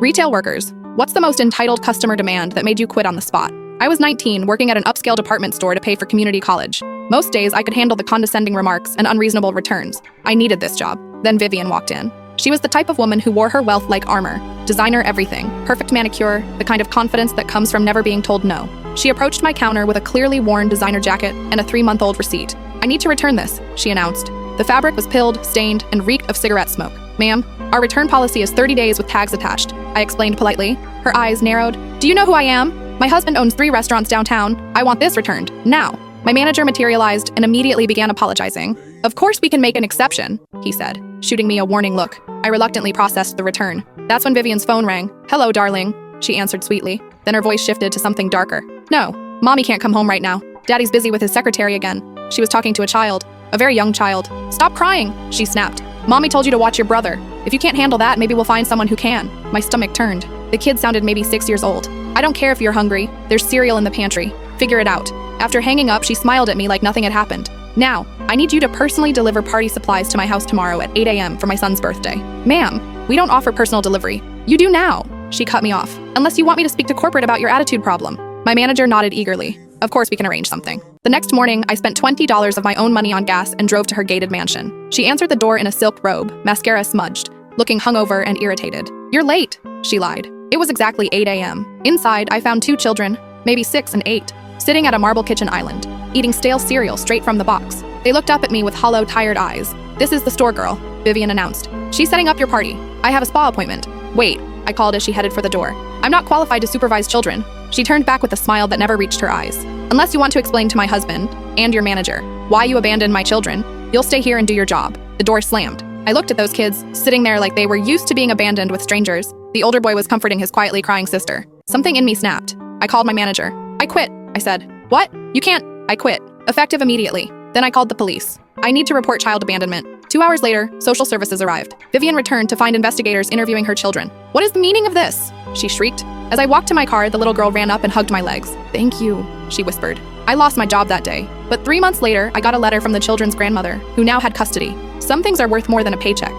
Retail workers. What's the most entitled customer demand that made you quit on the spot? I was 19, working at an upscale department store to pay for community college. Most days, I could handle the condescending remarks and unreasonable returns. I needed this job. Then Vivian walked in. She was the type of woman who wore her wealth like armor. Designer everything, perfect manicure, the kind of confidence that comes from never being told no. She approached my counter with a clearly worn designer jacket and a 3-month-old receipt. "I need to return this," she announced. The fabric was pilled, stained, and reeked of cigarette smoke. "Ma'am, our return policy is 30 days with tags attached," I explained politely. Her eyes narrowed. "Do you know who I am? My husband owns 3 restaurants downtown. I want this returned, now." My manager materialized and immediately began apologizing. "Of course we can make an exception," he said, shooting me a warning look. I reluctantly processed the return. That's when Vivian's phone rang. "Hello, darling," she answered sweetly. Then her voice shifted to something darker. "No, Mommy can't come home right now. Daddy's busy with his secretary again." She was talking to a child, a very young child. "Stop crying," she snapped. "Mommy told you to watch your brother. If you can't handle that, maybe we'll find someone who can." My stomach turned. The kid sounded maybe 6 years old. "I don't care if you're hungry. There's cereal in the pantry. Figure it out." After hanging up, she smiled at me like nothing had happened. "Now, I need you to personally deliver party supplies to my house tomorrow at 8 a.m. for my son's birthday." "Ma'am, we don't offer personal delivery." "You do now," she cut me off. "Unless you want me to speak to corporate about your attitude problem." My manager nodded eagerly. "Of course we can arrange something." The next morning, I spent $20 of my own money on gas and drove to her gated mansion. She answered the door in a silk robe, mascara smudged, looking hungover and irritated. "You're late," she lied. It was exactly 8 a.m. Inside, I found 2 children, maybe 6 and 8, sitting at a marble kitchen island, eating stale cereal straight from the box. They looked up at me with hollow, tired eyes. "This is the store girl," Vivian announced. "She's setting up your party. I have a spa appointment." "Wait," I called as she headed for the door. "I'm not qualified to supervise children." She turned back with a smile that never reached her eyes. "Unless you want to explain to my husband, and your manager, why you abandoned my children, you'll stay here and do your job." The door slammed. I looked at those kids, sitting there like they were used to being abandoned with strangers. The older boy was comforting his quietly crying sister. Something in me snapped. I called my manager. "I quit," I said. "What? You can't." "I quit. Effective immediately." Then I called the police. "I need to report child abandonment." 2 hours later, social services arrived. Vivian returned to find investigators interviewing her children. "What is the meaning of this?" she shrieked. As I walked to my car, the little girl ran up and hugged my legs. "Thank you," she whispered. I lost my job that day, but 3 months later, I got a letter from the children's grandmother, who now had custody. Some things are worth more than a paycheck.